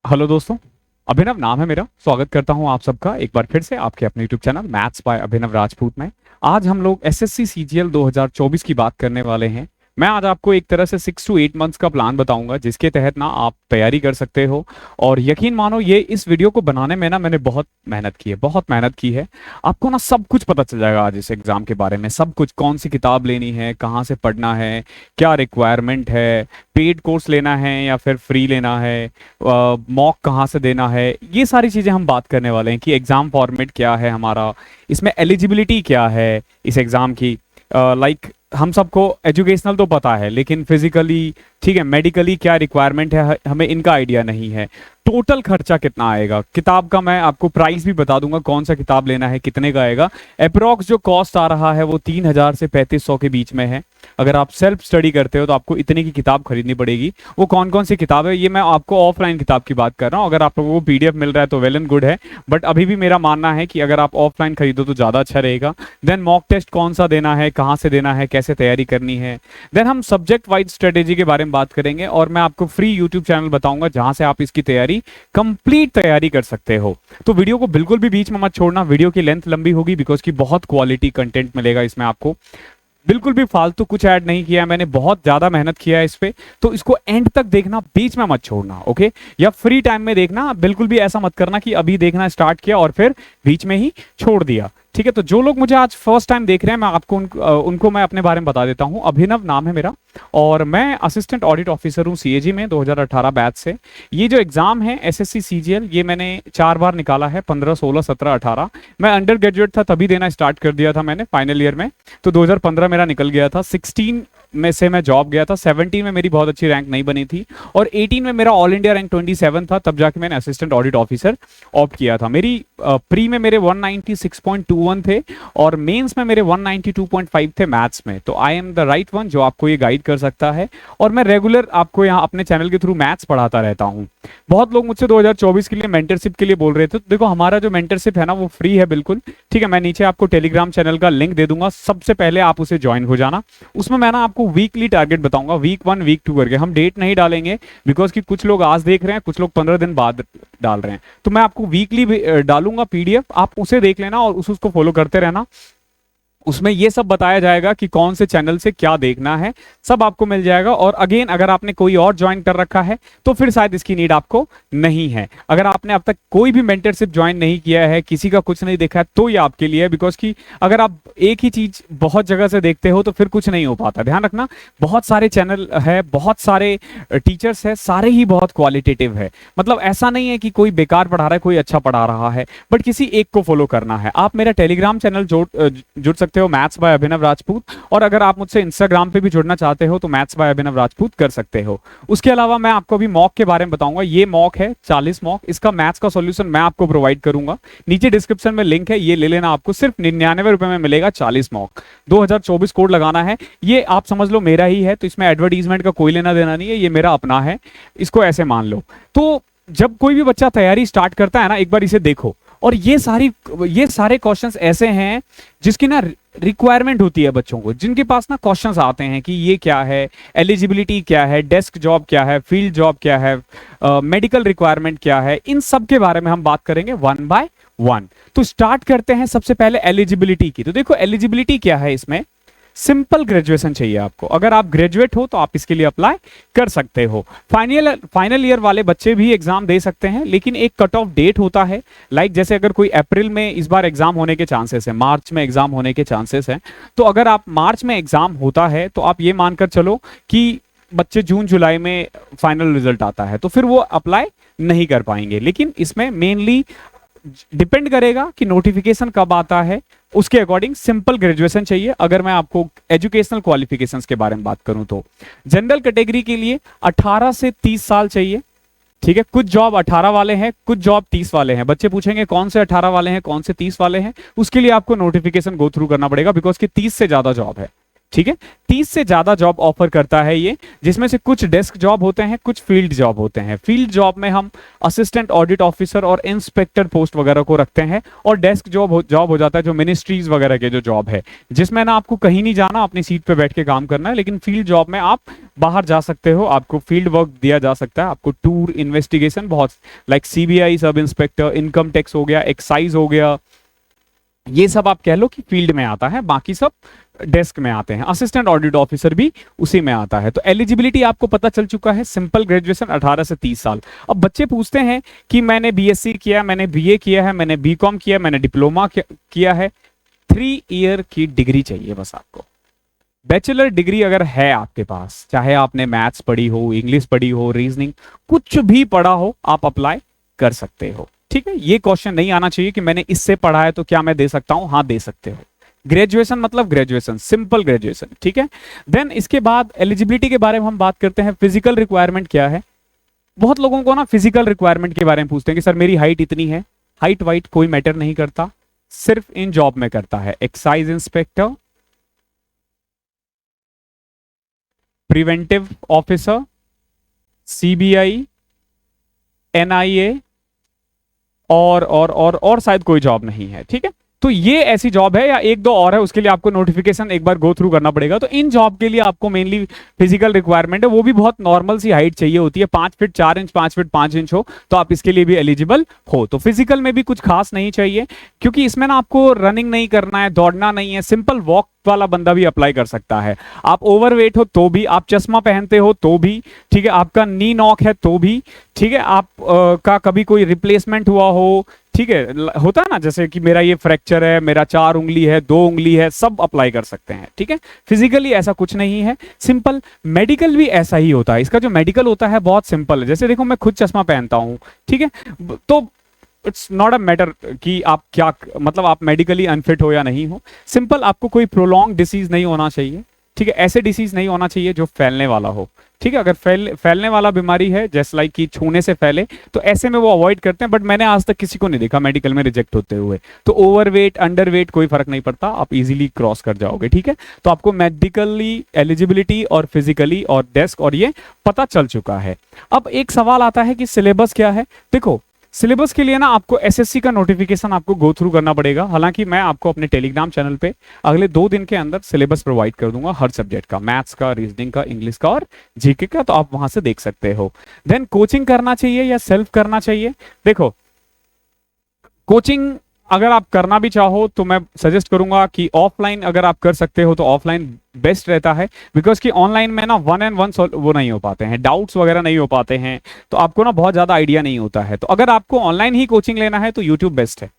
Hello दोस्तों। अभिनव नाम है मेरा। स्वागत करता हूं आप सबका एक बार फिर से आपके अपने यूट्यूब चैनल मैथ्स बाय अभिनव राजपूत में। आज हम लोग एसएससी सीजीएल 2024 की बात करने वाले हैं। मैं आज आपको एक तरह से 6 to 8 मंथ्स का प्लान बताऊंगा जिसके तहत ना आप तैयारी कर सकते हो। और यकीन मानो ये इस वीडियो को बनाने में ना मैंने बहुत मेहनत की है, बहुत मेहनत की है। आपको ना सब कुछ पता चल जाएगा आज इस एग्जाम के बारे में। सब कुछ, कौन सी किताब लेनी है, कहाँ से पढ़ना है, क्या रिक्वायरमेंट है, पेड कोर्स लेना है या फिर फ्री लेना है, मॉक कहाँ से देना है, ये सारी चीज़ें हम बात करने वाले हैं कि एग्ज़ाम फॉर्मेट क्या है हमारा, इसमें एलिजिबिलिटी क्या है इस एग्ज़ाम की। लाइक हम सबको एजुकेशनल तो पता है लेकिन फिजिकली, ठीक है, मेडिकली क्या रिक्वायरमेंट है हमें इनका आइडिया नहीं है। टोटल खर्चा कितना आएगा, किताब का मैं आपको प्राइस भी बता दूंगा, कौन सा किताब लेना है, कितने का आएगा। अप्रोक्स जो कॉस्ट आ रहा है वो 3,000 से 3,500 के बीच में है। अगर आप सेल्फ स्टडी करते हो तो आपको इतने की किताब खरीदनी पड़ेगी। वो कौन कौन सी किताब है, ये मैं आपको ऑफलाइन किताब की बात कर रहा हूँ। अगर आप लोगों को पीडीएफ मिल रहा है तो वेल एंड गुड है, बट अभी भी मेरा मानना है कि अगर आप ऑफलाइन खरीदो तो ज़्यादा अच्छा रहेगा। देन मॉक टेस्ट कौन सा देना है, कहाँ से देना है, कैसे तैयारी करनी है। देन हम सब्जेक्ट वाइज स्ट्रेटेजी के बारे में बात करेंगे और मैं आपको फ्री यूट्यूब चैनल बताऊंगा जहां से आप इसकी तैयारी, कंप्लीट तैयारी कर सकते हो। तो वीडियो को बिल्कुल भी बीच में मत छोड़ना, वीडियो की लेंथ लंबी होगी बिकॉज की बहुत क्वालिटी कंटेंट मिलेगा इसमें आपको। बिल्कुल भी फालतू कुछ ऐड नहीं किया मैंने, बहुत ज्यादा मेहनत किया है इस पे। तो इसको एंड तक देखना, बीच में मत छोड़ना, ओके? या फ्री टाइम में देखना, बिल्कुल भी ऐसा मत करना कि अभी देखना स्टार्ट किया और फिर बीच में ही छोड़ दिया, ठीक है? तो जो लोग मुझे आज फर्स्ट टाइम देख रहे हैं, मैं आपको उनको मैं अपने बारे में बता देता हूं। अभिनव नाम है मेरा और मैं असिस्टेंट ऑडिट ऑफिसर हूं सीएजी में 2018 बैच से। ये जो एग्जाम है एसएससी सीजीएल, ये मैंने 4 बार निकाला है, 15, 16, 17, 18। मैं अंडर ग्रेजुएट था तभी देना स्टार्ट कर दिया था मैंने, फाइनल ईयर में। तो 2015 मेरा निकल गया था। 16 में से मैं जॉब गया था, 17 में मेरी बहुत अच्छी रैंक नहीं बनी थी और 18 में मेरा ऑल इंडिया रैंक 27 था। तब जाके मैंने असिस्टेंट ऑडिट ऑफिसर ऑप्ट किया था। मेरी प्री में मेरे 196.21 थे और मेंस में मेरे 192.5 थे मैथ्स में। तो I am the right one जो आपको ये गाइड कर सकता है। और मैं रेगुलर आपको यहाँ अपने चैनल के थ्रू मैथ्स पढ़ाता रहता हूँ। बहुत लोग मुझसे 2024 के लिए मेंटरशिप के लिए बोल रहे थे। तो देखो, हमारा जो मेंटरशिप है ना वो फ्री है बिल्कुल, ठीक है? मैं नीचे आपको टेलीग्राम चैनल का लिंक दे दूंगा, सबसे पहले आप उसे ज्वाइन हो जाना। उसमें मैं ना आपको वीकली टारगेट बताऊंगा, वीक 1 वीक 2 करके। हम डेट नहीं डालेंगे बिकॉज कि कुछ लोग आज देख रहे हैं, कुछ लोग 15 दिन बाद डाल रहे हैं। तो मैं आपको वीकली डालूंगा पीडीएफ, आप उसे देख लेना और उसको फॉलो करते रहना। उसमें ये सब बताया जाएगा कि कौन से चैनल से क्या देखना है, सब आपको मिल जाएगा। और अगेन, अगर आपने कोई और ज्वाइन कर रखा है तो फिर शायद इसकी नीड आपको नहीं है। अगर आपने अब तक कोई भी मेंटरशिप ज्वाइन नहीं किया है, किसी का कुछ नहीं देखा है, तो ये आपके लिए है। बिकॉज कि अगर आप एक ही चीज बहुत जगह से देखते हो तो फिर कुछ नहीं हो पाता। ध्यान रखना, बहुत सारे चैनल है, बहुत सारे टीचर्स है, सारे ही बहुत क्वालिटेटिव है। मतलब ऐसा नहीं है कि कोई बेकार पढ़ा रहा है, कोई अच्छा पढ़ा रहा है, बट किसी एक को फॉलो करना है। आप मेरा टेलीग्राम चैनल जुड़ सकते हो, मैथ्स बाय अभिनव राजपूत। और अगर आप मुझसे इंस्टाग्राम पे भी जुड़ना चाहते हो तो मैथ्स बाय अभिनव राजपूत कर सकते हो। उसके अलावा मैं आपको अभी मॉक के बारे में बताऊंगा। ये मॉक है 40 मॉक, इसका मैथ्स का सॉल्यूशन मैं आपको प्रोवाइड करूंगा। नीचे डिस्क्रिप्शन में लिंक है, ये ले लेना। आपको सिर्फ 99 रुपए में मिलेगा 40 मॉक। 2024 कोड लगाना है। ये आप समझ लो मेरा ही है, तो इसमें एडवर्टीजमेंट का कोई लेना देना नहीं है, ये मेरा अपना है, इसको ऐसे मान लो। तो जब कोई भी बच्चा तैयारी स्टार्ट करता है ना, एक बार इसे देखो। और ये सारे क्वेश्चंस ऐसे हैं जिसकी ना रिक्वायरमेंट होती है बच्चों को, जिनके पास ना क्वेश्चंस आते हैं कि ये क्या है, एलिजिबिलिटी क्या है, डेस्क जॉब क्या है, फील्ड जॉब क्या है, मेडिकल रिक्वायरमेंट क्या है। इन सब के बारे में हम बात करेंगे 1 by 1। तो स्टार्ट करते हैं सबसे पहले एलिजिबिलिटी की। तो देखो, एलिजिबिलिटी क्या है, इसमें सिंपल ग्रेजुएशन चाहिए आपको। अगर आप ग्रेजुएट हो तो आप इसके लिए अप्लाई कर सकते हो। फाइनल ईयर वाले बच्चे भी एग्जाम दे सकते हैं, लेकिन एक कट ऑफ डेट होता है। लाइक जैसे अगर कोई अप्रैल में इस बार एग्जाम होने के चांसेस है, मार्च में एग्जाम होने के चांसेस हैं, तो अगर आप मार्च में एग्जाम होता है तो आप ये मानकर चलो कि बच्चे जून जुलाई में फाइनल रिजल्ट आता है, तो फिर वो अप्लाई नहीं कर पाएंगे। लेकिन इसमें मेनली डिपेंड करेगा कि नोटिफिकेशन कब आता है, उसके अकॉर्डिंग सिंपल ग्रेजुएशन चाहिए। अगर मैं आपको एजुकेशनल क्वालिफिकेशंस के बारे में बात करूं तो जनरल कैटेगरी के लिए 18 से 30 साल चाहिए, ठीक है? कुछ जॉब 18 वाले हैं, कुछ जॉब 30 वाले हैं। बच्चे पूछेंगे कौन से 18 वाले हैं, कौन से 30 वाले हैं। उसके लिए आपको नोटिफिकेशन गो थ्रू करना पड़ेगा बिकॉज कि 30 से ज्यादा जॉब है, ठीक है, 30 से ज्यादा जॉब ऑफर करता है ये, जिसमें से कुछ डेस्क जॉब होते हैं, कुछ फील्ड जॉब होते हैं। फील्ड जॉब में हम असिस्टेंट ऑडिट ऑफिसर और इंस्पेक्टर पोस्ट वगैरह को रखते हैं, और डेस्क जॉब हो जाता है जो मिनिस्ट्रीज वगैरह के जो जॉब है, जिसमें ना आपको कहीं नहीं जाना, अपनी सीट पे बैठ के काम करना है। लेकिन फील्ड जॉब में आप बाहर जा सकते हो, आपको फील्ड वर्क दिया जा सकता है, आपको टूर, इन्वेस्टिगेशन, बहुत like CBI sub inspector, income tax हो गया, एक्साइज हो गया, ये सब आप कह लो कि फील्ड में आता है, बाकी सब डेस्क में आते हैं। असिस्टेंट ऑडिट ऑफिसर भी उसी में आता है। तो एलिजिबिलिटी आपको पता चल चुका है, सिंपल ग्रेजुएशन 18 से 30 साल। अब बच्चे पूछते हैं कि मैंने बीएससी किया, मैंने बीए किया है, मैंने बीकॉम किया, मैंने डिप्लोमा किया है, 3 ईयर की डिग्री चाहिए बस आपको। बैचलर डिग्री अगर है आपके पास, चाहे आपने मैथ्स पढ़ी हो, इंग्लिश पढ़ी हो, रीजनिंग कुछ भी पढ़ा हो, आप अप्लाई कर सकते हो। ठीक है, ये क्वेश्चन नहीं आना चाहिए कि मैंने इससे पढ़ा है तो क्या मैं दे सकता हूं। हाँ, दे सकते हो। ग्रेजुएशन मतलब ग्रेजुएशन, सिंपल ग्रेजुएशन। ठीक है, देन इसके बाद एलिजिबिलिटी के बारे में हम बात करते हैं। फिजिकल रिक्वायरमेंट क्या है? बहुत लोगों को ना फिजिकल रिक्वायरमेंट के बारे में पूछते हैं कि सर मेरी हाइट इतनी है। हाइट वाइट कोई मैटर नहीं करता, सिर्फ इन जॉब में करता है। Excise inspector, preventive officer, CBI, NIA और शायद कोई जॉब नहीं है। ठीक है, तो ये ऐसी जॉब है, या एक दो और है, उसके लिए आपको नोटिफिकेशन एक बार गो थ्रू करना पड़ेगा। तो इन जॉब के लिए आपको मेनली फिजिकल रिक्वायरमेंट है, वो भी बहुत नॉर्मल सी हाइट चाहिए होती है, 5 फीट 4 इंच, 5 फीट 5 इंच हो, तो आप इसके लिए भी एलिजिबल हो। तो फिजिकल में भी कुछ खास नहीं चाहिए, क्योंकि इसमें ना आपको रनिंग नहीं करना है, दौड़ना नहीं है, सिंपल वॉक वाला बंदा भी अप्लाई कर सकता है। आप ओवरवेट हो तो भी, आप चश्मा पहनते हो तो भी, ठीक है, आपका नी नॉक है तो भी, ठीक है, आप का कभी कोई रिप्लेसमेंट हुआ हो, ठीक है, होता है ना, जैसे कि मेरा ये फ्रैक्चर है, मेरा 4 उंगली है, 2 उंगली है, सब अप्लाई कर सकते हैं। ठीक है, फिजिकली ऐसा कुछ नहीं है, सिंपल। मेडिकल भी ऐसा ही होता है, इसका जो मेडिकल होता है बहुत सिंपल है। जैसे देखो, मैं खुद चश्मा पहनता हूं, ठीक है, तो इट्स नॉट अ मैटर कि आप क्या, मतलब आप मेडिकली अनफिट हो या नहीं हो। सिंपल, आपको कोई प्रोलॉन्ग डिसीज नहीं होना चाहिए। ठीक है, ऐसे डिसीज नहीं होना चाहिए जो फैलने वाला हो। ठीक है, अगर फैलने वाला बीमारी है, जैसे लाइक कि छूने से फैले, तो ऐसे में वो अवॉइड करते हैं। बट मैंने आज तक किसी को नहीं देखा मेडिकल में रिजेक्ट होते हुए। तो ओवरवेट, अंडरवेट कोई फर्क नहीं पड़ता, आप इजीली क्रॉस कर जाओगे। ठीक है, तो आपको मेडिकली एलिजिबिलिटी और फिजिकली और डेस्क और ये पता चल चुका है। अब एक सवाल आता है कि सिलेबस क्या है। देखो, सिलेबस के लिए ना आपको एसएससी का नोटिफिकेशन आपको गो थ्रू करना पड़ेगा। हालांकि मैं आपको अपने टेलीग्राम चैनल पे अगले 2 दिन के अंदर सिलेबस प्रोवाइड कर दूंगा, हर सब्जेक्ट का, मैथ्स का, रीजनिंग का, इंग्लिश का और जीके का, तो आप वहां से देख सकते हो। देन कोचिंग करना चाहिए या सेल्फ करना चाहिए? देखो, कोचिंग अगर आप करना भी चाहो तो मैं सजेस्ट करूंगा कि ऑफलाइन अगर आप कर सकते हो तो ऑफलाइन बेस्ट रहता है, बिकॉज कि ऑनलाइन में ना 1-on-1 वो नहीं हो पाते हैं, डाउट्स वगैरह नहीं हो पाते हैं, तो आपको ना बहुत ज्यादा आइडिया नहीं होता है। तो अगर आपको ऑनलाइन ही कोचिंग लेना है तो यूट्यूब बेस्ट है।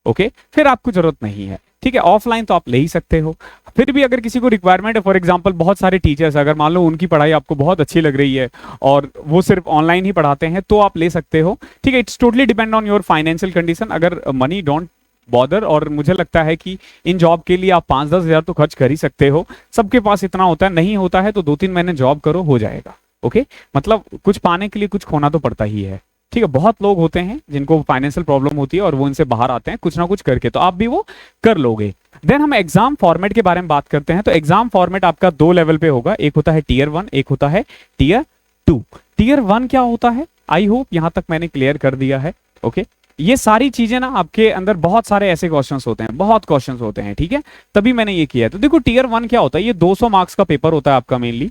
ओके, फिर आपको जरूरत नहीं है। ठीक है, ऑफलाइन तो आप ले ही सकते हो। फिर भी अगर किसी को रिक्वायरमेंट है, फॉर एग्जांपल बहुत सारे टीचर्स, अगर मान लो उनकी पढ़ाई आपको बहुत अच्छी लग रही है और वो सिर्फ ऑनलाइन ही पढ़ाते हैं, तो आप ले सकते हो। ठीक है, it's totally depend on your financial condition. अगर मनी डोंट बॉदर, और मुझे लगता है कि इन जॉब के लिए आप 5-10 हज़ार तो खर्च कर ही सकते हो। सबके पास इतना होता है, नहीं होता है तो 2-3 महीने जॉब करो, हो जाएगा। ओके, मतलब कुछ पाने के लिए कुछ खोना तो पड़ता ही है। ठीक है, बहुत लोग होते हैं जिनको फाइनेंशियल प्रॉब्लम होती है और वो इनसे बाहर आते हैं कुछ ना कुछ करके, तो आप भी वो कर लोगे। देन हम एग्जाम फॉर्मेट के बारे में बात करते हैं। तो एग्जाम फॉर्मेट आपका 2 लेवल पे होगा, एक होता है टीयर 1, एक होता है टीयर 2। टीयर 1 क्या होता है, आई होप यहां तक मैंने क्लियर कर दिया है। ओके, ये सारी चीजें ना आपके अंदर बहुत सारे ऐसे क्वेश्चंस होते हैं, बहुत क्वेश्चंस होते हैं। ठीक है, तभी मैंने ये किया है। तो देखो, टीयर 1 क्या होता है, ये 200 मार्क्स का पेपर होता है आपका, मेनली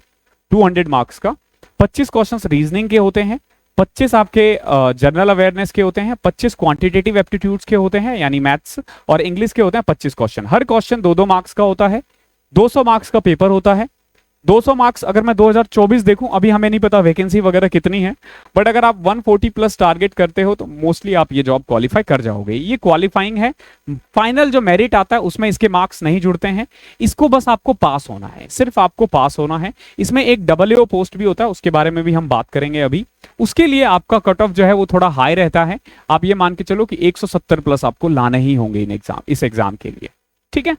200 मार्क्स का। 25 क्वेश्चंस रीजनिंग के होते हैं, 25 आपके जनरल अवेयरनेस के होते हैं, 25 क्वांटिटेटिव एप्टीट्यूड्स के होते हैं, यानी मैथ्स और इंग्लिश के होते हैं 25 क्वेश्चन। हर क्वेश्चन 2-2 मार्क्स का होता है, 200 मार्क्स का पेपर होता है। 200 मार्क्स अगर मैं 2024 देखूं, अभी हमें नहीं पता वैकेंसी वगैरह कितनी है, बट अगर आप 140 प्लस टारगेट करते हो तो मोस्टली आप ये जॉब क्वालिफाई कर जाओगे। ये क्वालिफाइंग है, फाइनल जो मेरिट आता है उसमें इसके मार्क्स नहीं जुड़ते हैं। इसको बस आपको पास होना है, सिर्फ आपको पास होना है। इसमें एक AAO पोस्ट भी होता है, उसके बारे में भी हम बात करेंगे अभी। उसके लिए आपका कट ऑफ जो है वो थोड़ा हाई रहता है। आप ये मान के चलो कि 170 प्लस आपको लाने ही होंगे इस एग्जाम के लिए। ठीक है,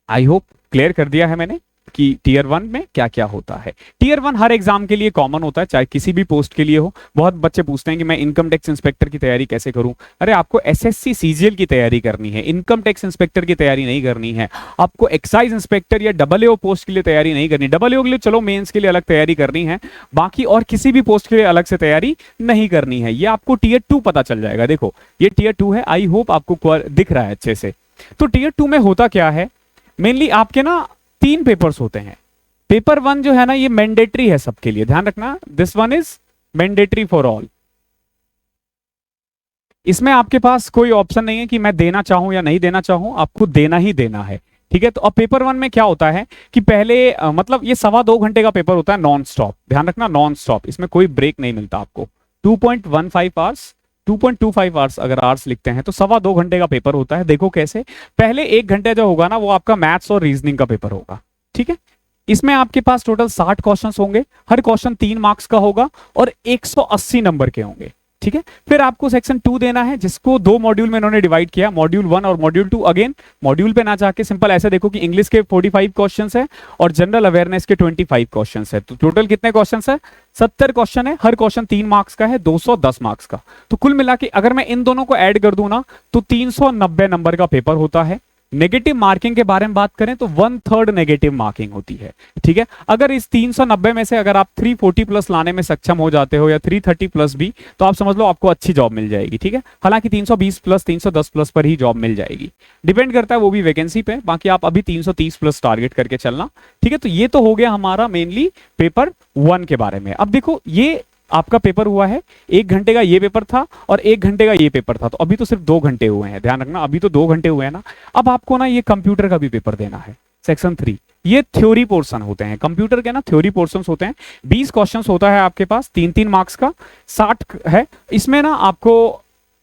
आई होप क्लियर कर दिया है मैंने। कि टीयर 1 में क्या क्या होता है। टीयर 1 हर एग्जाम के लिए कॉमन होता है, चाहे किसी भी पोस्ट के लिए हो। बहुत बच्चे पूछते हैं कि मैं इनकम टैक्स इंस्पेक्टर की तैयारी कैसे करूं। अरे आपको एसएससी सीजीएल की तैयारी करनी है, इनकम टैक्स इंस्पेक्टर की तैयारी नहीं करनी है। आपको एक्साइज इंस्पेक्टर या डबल पोस्ट के लिए तैयारी नहीं करनी। डबल के लिए चलो मेंस के लिए अलग तैयारी करनी है, बाकी और किसी भी पोस्ट के लिए अलग से तैयारी नहीं करनी है। ये आपको टीयर 2 पता चल जाएगा। देखो ये टीयर 2 है, आई होप आपको दिख रहा है अच्छे से। तो टीयर 2 में होता क्या है, मेनली आपके ना 3 पेपर्स होते हैं। पेपर 1 जो है ना ये मैंडेटरी है सबके लिए, ध्यान रखना, this one is mandatory for all. इसमें आपके पास कोई ऑप्शन नहीं है कि मैं देना चाहूं या नहीं देना चाहूं, आपको देना ही देना है, ठीक है। तो अब पेपर 1 में क्या होता है कि पहले मतलब ये 2.25 घंटे का पेपर होता है नॉन स्टॉप, ध्यान रखना नॉन स्टॉप, इसमें कोई ब्रेक नहीं मिलता आपको। 2.15 आवर्स, 2.25 आवर्स अगर आवर्स लिखते हैं तो 2.25 घंटे का पेपर होता है। देखो कैसे, पहले 1 घंटे जो होगा ना वो आपका मैथ्स और रीजनिंग का पेपर होगा, ठीक है। इसमें आपके पास टोटल 60 क्वेश्चंस होंगे, हर क्वेश्चन 3 मार्क्स का होगा और 180 नंबर के होंगे, ठीक है। फिर आपको सेक्शन 2 देना है, जिसको 2 मॉड्यूल में इन्होंने डिवाइड किया, मॉड्यूल 1 और मॉड्यूल 2। अगेन मॉड्यूल पे ना जाके सिंपल ऐसे देखो कि इंग्लिश के 45 क्वेश्चंस है और जनरल अवेयरनेस के 25 क्वेश्चंस है। तो टोटल कितने क्वेश्चंस है, 70 क्वेश्चन है, हर क्वेश्चन 3 मार्क्स का है, 210 मार्क्स का। तो कुल मिला के अगर मैं इन दोनों को ऐड कर दूं ना तो 390 नंबर का पेपर होता है। नेगेटिव मार्किंग के बारे में बात करें तो 1/3 नेगेटिव मार्किंग होती है, ठीक है। अगर इस 390 में से अगर आप 340 प्लस लाने में सक्षम हो जाते हो या 330 प्लस भी, तो आप समझ लो आपको अच्छी जॉब मिल जाएगी, ठीक है। हालांकि 320 प्लस 310 प्लस पर ही जॉब मिल जाएगी, डिपेंड करता है वो भी वैकेंसी पे। बाकी आप अभी 330 प्लस टारगेट करके चलना, ठीक है। तो ये तो हो गया हमारा मेनली पेपर 1 के बारे में। अब देखो ये आपका पेपर हुआ है, 1 घंटे का ये पेपर था और 1 घंटे का ये पेपर था, तो अभी तो सिर्फ 2 घंटे हुए हैं, ध्यान रखना अभी तो 2 घंटे हुए हैं ना। अब आपको ना ये कंप्यूटर का भी पेपर देना है, सेक्शन 3। ये थ्योरी पोर्शन होते हैं कंप्यूटर के ना, थ्योरी पोर्शन होते हैं। 20 क्वेश्चन होता है आपके पास, 3-3 मार्क्स का, 60 है। इसमें ना आपको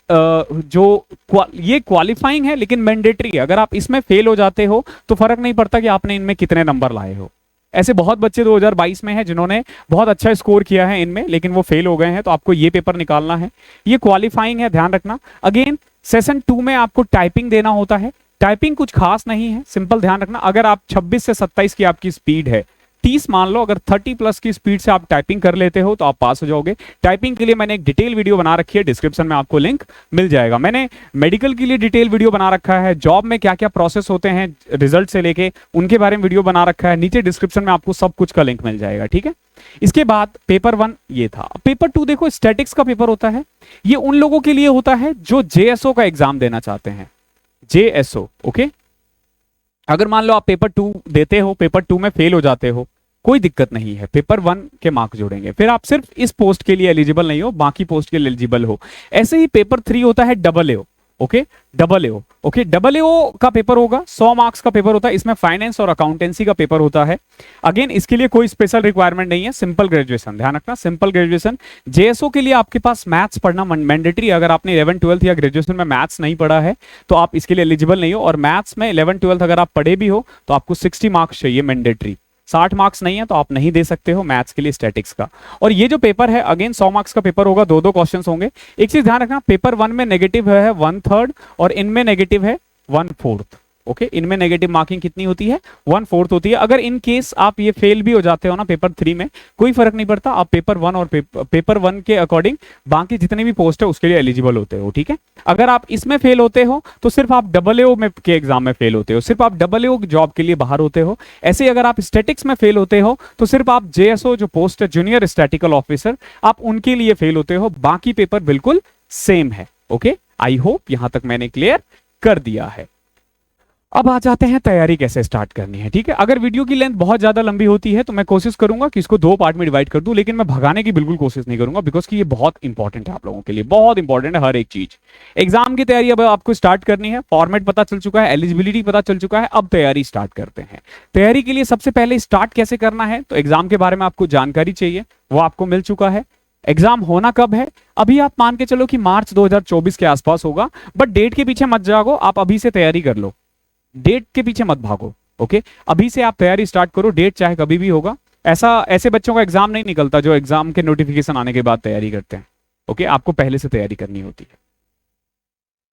ये क्वालिफाइंग है लेकिन मैंडेटरी है। अगर आप इसमें फेल हो जाते हो तो फर्क नहीं पड़ता कि आपने इनमें कितने नंबर लाए हो। ऐसे बहुत बच्चे 2022 में हैं जिन्होंने बहुत अच्छा स्कोर किया है इनमें, लेकिन वो फेल हो गए हैं, तो आपको ये पेपर निकालना है। ये क्वालिफाइंग है, ध्यान रखना। अगेन सेशन 2 में आपको टाइपिंग देना होता है। टाइपिंग कुछ खास नहीं है, सिंपल ध्यान रखना। अगर आप 26 से 27 की आपकी स्पीड है, 30 मान लो, अगर 30 प्लस की स्पीड से आप टाइपिंग कर लेते हो तो आप पास हो जाओगे। टाइपिंग के लिए मैंने एक डिटेल वीडियो बना रखी है, डिस्क्रिप्शन में आपको लिंक मिल जाएगा। मैंने मेडिकल के लिए डिटेल वीडियो बना रखा है, जॉब में क्या क्या प्रोसेस होते हैं रिजल्ट से लेके उनके बारे में वीडियो बना रखा है, नीचे डिस्क्रिप्शन में आपको सब कुछ का लिंक मिल जाएगा, ठीक है। इसके बाद पेपर 1 ये था। पेपर 2 देखो स्टैटिक्स का पेपर होता है। ये उन लोगों के लिए होता है जो जेएसओ का एग्जाम देना चाहते हैं, जेएसओ, ओके। अगर मान लो आप पेपर 2 देते हो, पेपर 2 में फेल हो जाते हो, कोई दिक्कत नहीं है, पेपर 1 के मार्क्स जोड़ेंगे, फिर आप सिर्फ इस पोस्ट के लिए एलिजिबल नहीं हो, बाकी पोस्ट के लिए एलिजिबल हो। ऐसे ही पेपर 3 होता है double A, okay, double A, okay. Double A का पेपर होगा, 100 मार्क्स का पेपर होता है। इसमें फाइनेंस और अकाउंटेंसी का पेपर होता है। अगेन इसके लिए कोई स्पेशल रिक्वायरमेंट नहीं है, सिंपल ग्रेजुएशन, ध्यान रखना सिंपल ग्रेजुएशन। जेएसओ के लिए आपके पास मैथ्स पढ़ना मैंडेटरी। अगर आपने 11th 12th या ग्रेजुएशन में मैथ्स नहीं पढ़ा है तो आप इसके लिए एलिजिबल नहीं हो। और मैथ्स में 11th 12th अगर आप पढ़े भी हो तो आपको 60 मार्क्स चाहिए मैंडेटरी। 60 मार्क्स नहीं है तो आप नहीं दे सकते हो मैथ्स के लिए स्टैटिक्स का। और ये जो पेपर है अगेन 100 मार्क्स का पेपर होगा, 2-2 क्वेश्चंस होंगे। एक चीज ध्यान रखना, पेपर 1 में नेगेटिव है 1/3 और इनमें नेगेटिव है 1/4, ओके। इनमें नेगेटिव मार्किंग कितनी होती है, 1/4 होती है। अगर इन केस आप ये फेल भी हो जाते हो ना पेपर 3 में, कोई फर्क नहीं पड़ता, आप पेपर 1 और पेपर 1 के अकॉर्डिंग बाकी जितने भी पोस्ट है उसके लिए एलिजिबल होते हो, ठीक है। अगर आप इसमें फेल होते हो तो सिर्फ आप डबल ए में के एग्जाम में फेल होते हो, सिर्फ आप डबल ए जॉब के लिए बाहर होते हो। ऐसे अगर आप स्टैटिक्स में फेल होते हो तो सिर्फ आप जेएसओ जो पोस्ट है जूनियर स्टैटिकल ऑफिसर, आप उनके लिए फेल होते हो, बाकी पेपर बिल्कुल सेम है, ओके। आई होप यहां तक मैंने क्लियर कर दिया है। अब आ जाते हैं तैयारी कैसे स्टार्ट करनी है, ठीक है। अगर वीडियो की लेंथ बहुत ज्यादा लंबी होती है तो मैं कोशिश करूंगा कि इसको 2 पार्ट में डिवाइड कर दूं, लेकिन मैं भगाने की बिल्कुल कोशिश नहीं करूंगा, बिकॉज कि ये बहुत इंपॉर्टेंट है आप लोगों के लिए, बहुत इंपॉर्टेंट है हर एक चीज। एग्जाम की तैयारी अब आपको स्टार्ट करनी है, फॉर्मेट पता चल चुका है, एलिजिबिलिटी पता चल चुका है, अब तैयारी स्टार्ट करते हैं। तैयारी के लिए सबसे पहले स्टार्ट कैसे करना है, तो एग्जाम के बारे में आपको जानकारी चाहिए, वो आपको मिल चुका है। एग्जाम होना कब है, अभी आप मान के चलो कि मार्च 2024 के आसपास होगा, बट डेट के पीछे मत जागो, आप अभी से तैयारी कर लो, डेट के पीछे मत भागो, ओके। अभी से आप तैयारी स्टार्ट करो, डेट चाहे कभी भी होगा। ऐसे बच्चों का एग्जाम नहीं निकलता जो एग्जाम के नोटिफिकेशन आने के बाद तैयारी करते हैं, ओके। आपको पहले से तैयारी करनी होती है,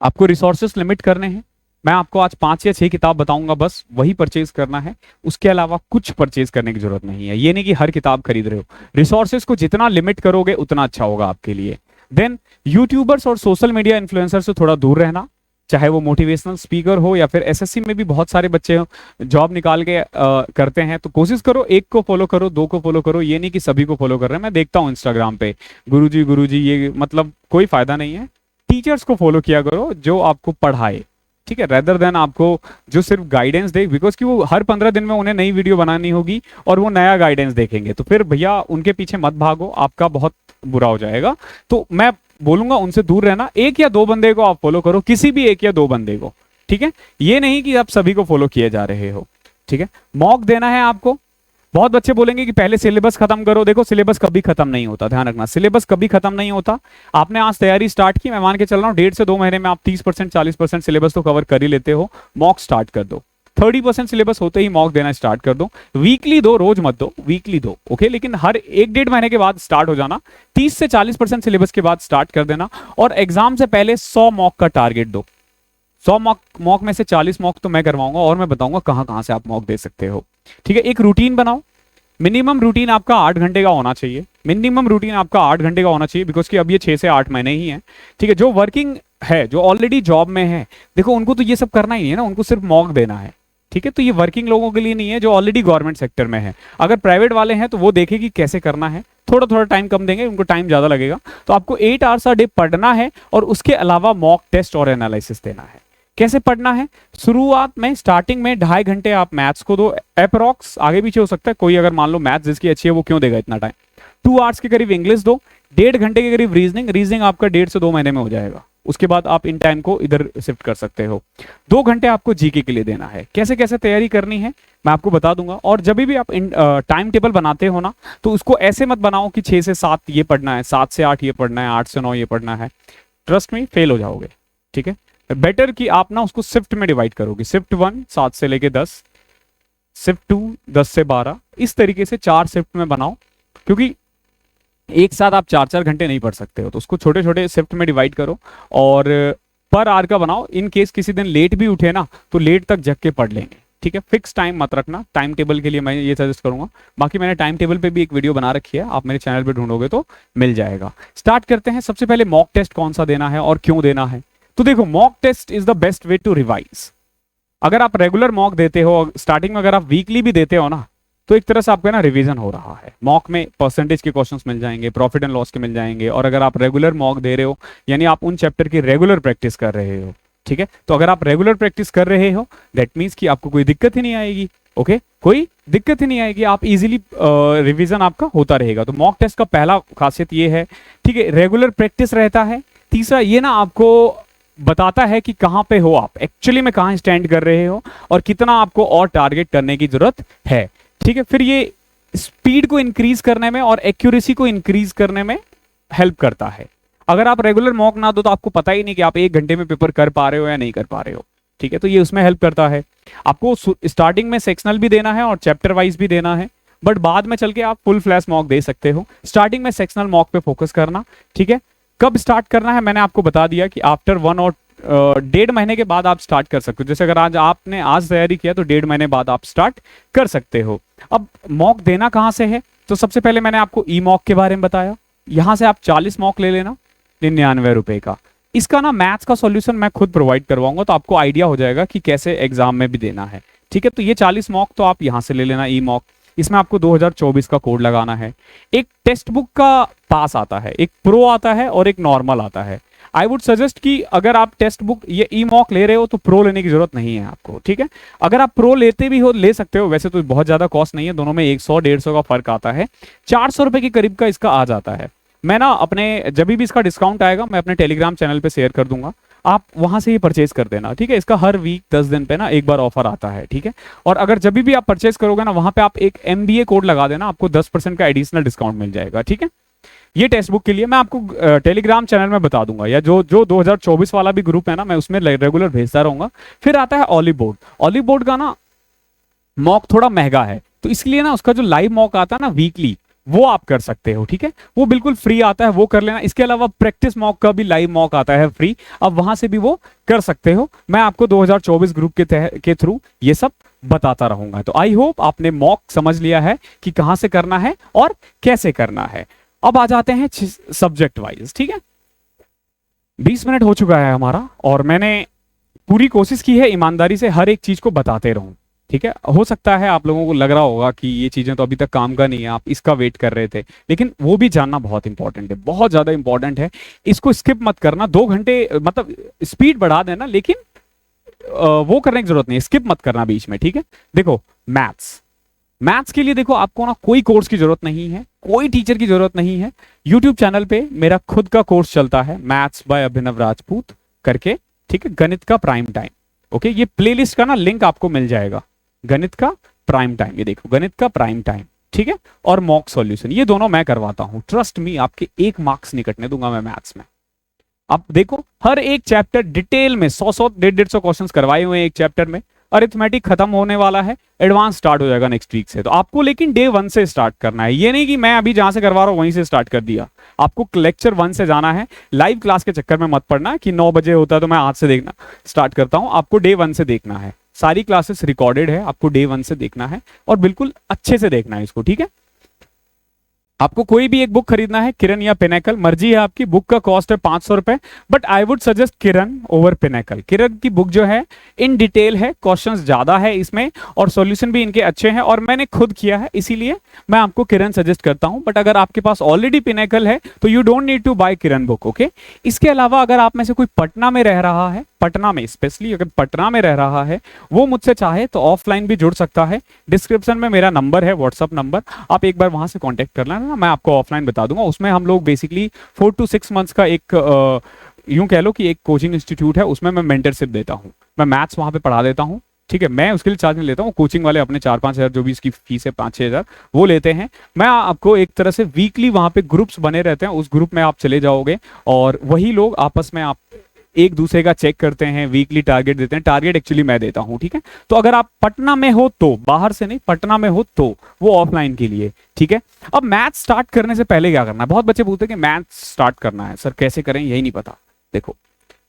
आपको रिसोर्सेस लिमिट करने हैं, मैं आपको आज 5 या 6 किताब बताऊंगा, बस वही परचेज करना है, उसके अलावा कुछ परचेज करने की जरूरत नहीं है। ये नहीं कि हर किताब खरीद रहे हो। रिसोर्सेज को जितना लिमिट करोगे उतना अच्छा होगा आपके लिए। देन यूट्यूबर्स और सोशल मीडिया इन्फ्लुएंसर से थोड़ा दूर रहना, चाहे वो मोटिवेशनल स्पीकर हो या फिर एसएससी में भी बहुत सारे बच्चे जॉब निकाल के करते हैं, तो कोशिश करो एक को फॉलो करो, दो को फॉलो करो, ये नहीं कि सभी को फॉलो कर रहे हैं। मैं देखता हूँ इंस्टाग्राम पे गुरुजी ये मतलब कोई फायदा नहीं है। टीचर्स को फॉलो किया करो जो आपको पढ़ाए, ठीक है, रेदर देन आपको जो सिर्फ गाइडेंस दे, बिकॉज कि वो हर 15 दिन में उन्हें नई वीडियो बनानी होगी और वो नया गाइडेंस देखेंगे, तो फिर भैया उनके पीछे मत भागो, आपका बहुत बुरा हो जाएगा। तो मैं बोलूंगा उनसे दूर रहना, एक या दो बंदे को आप फॉलो करो, किसी भी एक या दो बंदे को, ठीक है, ये नहीं कि आप सभी को फॉलो किए जा रहे हो, ठीक है। मॉक देना है आपको। बहुत बच्चे बोलेंगे कि पहले सिलेबस खत्म करो, देखो सिलेबस कभी खत्म नहीं होता, ध्यान रखना, सिलेबस कभी खत्म नहीं होता। आपने आज तैयारी स्टार्ट की, मैं मान के चल रहा हूँ 1.5 से 2 महीने में आप 30% 40% सिलेबस तो कवर कर ही लेते हो। मॉक स्टार्ट कर दो, 30% सिलेबस होते ही मॉक देना स्टार्ट कर दो। वीकली दो, रोज मत दो, वीकली दो, ओके, लेकिन हर 1-1.5 महीने के बाद स्टार्ट हो जाना। 30 से 40% सिलेबस के बाद स्टार्ट कर देना, और एग्जाम से पहले 100 मॉक का टारगेट दो। 100 मॉक में से 40 मॉक तो मैं करवाऊंगा, और मैं बताऊंगा कहां कहां से आप मॉक दे सकते हो, ठीक है। एक रूटीन बनाओ, मिनिमम रूटीन आपका 8 घंटे का होना चाहिए, मिनिमम रूटीन आपका 8 घंटे का होना चाहिए, बिकॉज कि अब ये 6 से 8 महीने ही है, ठीक है। जो वर्किंग है, जो ऑलरेडी जॉब में है, देखो उनको तो ये सब करना ही नहीं है ना, उनको सिर्फ मॉक देना है, ठीक है। तो ये वर्किंग लोगों के लिए नहीं है जो ऑलरेडी गवर्नमेंट सेक्टर में है। अगर प्राइवेट वाले हैं तो वो देखें कि कैसे करना है, थोड़ा थोड़ा टाइम कम देंगे, उनको टाइम ज्यादा लगेगा। तो आपको 8 आवर्स अ डे पढ़ना है, और उसके अलावा मॉक टेस्ट और एनालिसिस देना है। कैसे पढ़ना है? शुरुआत में, स्टार्टिंग में 2.5 घंटे आप मैथ्स को दो, अप्रॉक्स, आगे पीछे हो सकता है, कोई अगर मान लो मैथ्स जिसकी अच्छी है वो क्यों देगा इतना टाइम। 2 आवर्स के करीब इंग्लिश दो, 1.5 घंटे के करीब रीजनिंग आपका 1.5 से 2 महीने में हो जाएगा। उसके बाद आप इन टाइम को इधर शिफ्ट कर सकते हो। 2 घंटे आपको जीके के लिए देना है। कैसे कैसे तैयारी करनी है मैं आपको बता दूंगा। और जब भी आप टाइम टेबल बनाते हो ना, तो उसको ऐसे मत बनाओ कि 6 से 7 ये पढ़ना है, 7 से 8 ये पढ़ना है, 8 से 9 ये पढ़ना है। ट्रस्ट में फेल हो जाओगे, ठीक है। बेटर कि आप ना उसको शिफ्ट में डिवाइड करोगे, शिफ्ट 1 7 से लेके 10, शिफ्ट 2 10 से 12, इस तरीके से 4 शिफ्ट में बनाओ, क्योंकि एक साथ आप 4-4 घंटे नहीं पढ़ सकते हो, तो उसको छोटे छोटे शिफ्ट में डिवाइड करो और पर आवर का बनाओ। इन केस किसी दिन लेट भी उठे ना, तो लेट तक जग के पढ़ लेंगे, ठीक है। फिक्स टाइम मत रखना। टाइम टेबल के लिए मैं ये सजेस्ट करूंगा, बाकी मैंने टाइम टेबल पे भी एक वीडियो बना रखी है, आप मेरे चैनल पे ढूंढोगे तो मिल जाएगा। स्टार्ट करते हैं। सबसे पहले मॉक टेस्ट कौन सा देना है और क्यों देना है। तो देखो, mock test is the best way to revise. अगर आप रेगुलर मॉक देते हो, स्टार्टिंग में अगर आप वीकली भी देते हो ना, तो एक तरह से आपका ना रिवीजन हो रहा है। मॉक में परसेंटेज के क्वेश्चंस मिल जाएंगे, प्रॉफिट एंड लॉस के मिल जाएंगे, और अगर आप रेगुलर मॉक दे रहे हो यानी आप उन चैप्टर की रेगुलर प्रैक्टिस कर रहे हो, ठीक है। तो अगर आप रेगुलर प्रैक्टिस कर रहे हो, दैट मीन्स कि आपको कोई दिक्कत ही नहीं आएगी, ओके, कोई दिक्कत ही नहीं आएगी, आप इजीली रिवीजन आपका होता रहेगा। तो मॉक टेस्ट का पहला खासियत ये है, ठीक है, रेगुलर प्रैक्टिस रहता है। तीसरा ये ना आपको बताता है कि कहां पे हो आप, एक्चुअली में कहां स्टैंड कर रहे हो और कितना आपको और टारगेट करने की जरूरत है, ठीक है। फिर ये स्पीड को इंक्रीज करने में और एक्यूरेसी को इंक्रीज करने में हेल्प करता है। अगर आप रेगुलर मॉक ना दो तो आपको पता ही नहीं कि आप 1 घंटे में पेपर कर पा रहे हो या नहीं कर पा रहे हो, ठीक है। तो ये उसमें हेल्प करता है। आपको स्टार्टिंग में सेक्शनल भी देना है और चैप्टर वाइज भी देना है, बट बाद में चल के आप फुल फ्लैश मॉक दे सकते हो। स्टार्टिंग में सेक्शनल मॉक पे फोकस करना, ठीक है। कब स्टार्ट करना है मैंने आपको बता दिया कि आफ्टर 1 और 1.5 महीने के बाद आप स्टार्ट कर सकते हो। जैसे अगर आज तैयारी किया तो 1.5 महीने बाद आप स्टार्ट कर सकते हो। अब मॉक देना कहां से है, तो सबसे पहले मैंने आपको ई मॉक के बारे में बताया। यहां से आप 40 मॉक ले लेना 99 रुपए का। इसका ना मैथ्स का सॉल्यूशन मैं खुद प्रोवाइड करवाऊंगा, तो आपको आइडिया हो जाएगा कि कैसे एग्जाम में भी देना है, ठीक है। तो ये 40 मॉक तो आप यहां से ले लेना, ई मॉक। इसमें आपको 2024 का कोड लगाना है। एक टेक्स्ट बुक का पास आता है, एक प्रो आता है और एक नॉर्मल आता है। आई वुड सजेस्ट कि अगर आप टेक्स्ट बुक ये ई मॉक ले रहे हो तो प्रो लेने की जरूरत नहीं है आपको, ठीक है। अगर आप प्रो लेते भी हो ले सकते हो, वैसे तो बहुत ज्यादा कॉस्ट नहीं है, दोनों में 100-150 का फर्क आता है। 400 रुपए के करीब का इसका आ जाता है। मैं ना अपने जब भी इसका डिस्काउंट आएगा मैं अपने टेलीग्राम चैनल पे शेयर कर दूंगा, आप वहां से ही परचेज कर देना, ठीक है। इसका हर वीक 10 दिन पे ना एक बार ऑफर आता है, ठीक है। और अगर जब भी आप परचेज करोगे ना, वहां पे आप एक MBA कोड लगा देना, आपको 10% का एडिशनल डिस्काउंट मिल जाएगा, ठीक है। ये टेक्स्ट बुक के लिए मैं आपको टेलीग्राम चैनल में बता दूंगा, या जो 2024 वाला भी ग्रुप है ना, मैं उसमें रेगुलर भेजता रहूंगा। फिर आता है ऑलिव बोर्ड। ऑलिव बोर्ड का ना मॉक थोड़ा महंगा है, तो इसलिए ना उसका जो लाइव मॉक आता है ना वीकली, वो आप कर सकते हो, ठीक है, वो बिल्कुल फ्री आता है, वो कर लेना। इसके अलावा प्रैक्टिस मॉक का भी लाइव मॉक आता है फ्री, अब वहां से भी वो कर सकते हो। मैं आपको 2024 ग्रुप के थ्रू ये सब बताता रहूंगा। तो आई होप आपने मॉक समझ लिया है कि कहां से करना है और कैसे करना है। अब आ जाते हैं सब्जेक्ट वाइज, ठीक है। 20 मिनट हो चुका है हमारा और मैंने पूरी कोशिश की है ईमानदारी से हर एक चीज को बताते रहूं, ठीक है। हो सकता है आप लोगों को लग रहा होगा कि ये चीजें तो अभी तक काम का नहीं है, आप इसका वेट कर रहे थे, लेकिन वो भी जानना बहुत इंपॉर्टेंट है, बहुत ज्यादा इंपॉर्टेंट है। इसको स्किप मत करना, 2 घंटे मतलब स्पीड बढ़ा देना, लेकिन वो करने की जरूरत नहीं है, स्किप मत करना बीच में, ठीक है। देखो मैथ्स, मैथ्स के लिए देखो आपको ना कोई कोर्स की जरूरत नहीं है, कोई टीचर की जरूरत नहीं है। यूट्यूब चैनल पे मेरा खुद का कोर्स चलता है, मैथ्स बाय अभिनव राजपूत करके, ठीक है, गणित का प्राइम टाइम। ओके, ये प्लेलिस्ट का ना लिंक आपको मिल जाएगा, गणित का प्राइम टाइम, ये देखो गणित का प्राइम टाइम, ठीक है, और मॉक सॉल्यूशन, ये दोनों मैं करवाता हूं। ट्रस्ट मी, आपके 1 मार्क्स नहीं कटने दूंगा मैं मैथ्स में। आप देखो हर एक चैप्टर डिटेल में 100 150 क्वेश्चंस करवाए हुए हैं एक चैप्टर में। अरिथमेटिक खत्म होने वाला है, एडवांस स्टार्ट हो जाएगा नेक्स्ट वीक से। तो आपको लेकिन डे 1 से स्टार्ट करना है, ये नहीं कि मैं अभी जहां से करवा रहा हूं वहीं से स्टार्ट कर दिया। आपको लेक्चर 1 से जाना है। लाइव क्लास के चक्कर में मत पड़ना कि 9 बजे होता है तो मैं आज से देखना स्टार्ट करता हूं। आपको डे 1 से देखना है, सारी क्लासेस रिकॉर्डेड है, आपको डे 1 से देखना है और बिल्कुल अच्छे से देखना है इसको, ठीक है। आपको कोई भी एक बुक खरीदना है, किरण या पिनेकल, मर्जी है आपकी। बुक का कॉस्ट है 500 रुपए, but I would suggest Kiran over Pinnacle. Kiran की बुक जो है इन डिटेल है, क्वेश्चंस ज्यादा है इसमें और सॉल्यूशन भी इनके अच्छे हैं, और मैंने खुद किया है इसीलिए मैं आपको किरण सजेस्ट करता हूं। बट अगर आपके पास ऑलरेडी पिनेकल है तो you don't need to buy Kiran book, okay. इसके अलावा अगर आप में से कोई पटना में रह रहा है, पटना में स्पेशली अगर पटना में रह रहा है, वो मुझसे चाहे तो ऑफलाइन भी जुड़ सकता है। डिस्क्रिप्शन में मेरा नंबर है, व्हाट्सअप नंबर, आप एक बार वहां से कांटेक्ट कर लेना, मैं आपको ऑफलाइन बता दूंगा। उसमें हम लोग बेसिकली 4 to 6 मंथ्स का एक यूं कह लो कि एक कोचिंग इंस्टीट्यूट है, उसमें मैं मेंटरशिप देता हूं, मैं मैथ्स वहां पे पढ़ा देता हूं, ठीक है। मैं उसके लिए चार्ज नहीं लेता हूँ, कोचिंग वाले अपने 4-5 हज़ार जो भी इसकी फीस है 5-6 हज़ार वो लेते हैं। मैं आपको एक तरह से वीकली वहां पे ग्रुप्स बने रहते हैं, उस ग्रुप में आप चले जाओगे और वही लोग आपस में आप एक दूसरे का चेक करते हैं, वीकली टारगेट देते हैं। टारगेट एक्चुअली मैं देता हूं, ठीक है। तो अगर आप पटना में हो तो, बाहर से नहीं, पटना में हो तो वो ऑफलाइन के लिए, ठीक है। अब मैथ स्टार्ट करने से पहले क्या करना है, बहुत बच्चे पूछते हैं कि मैथ स्टार्ट करना है सर कैसे करें, यही नहीं पता। देखो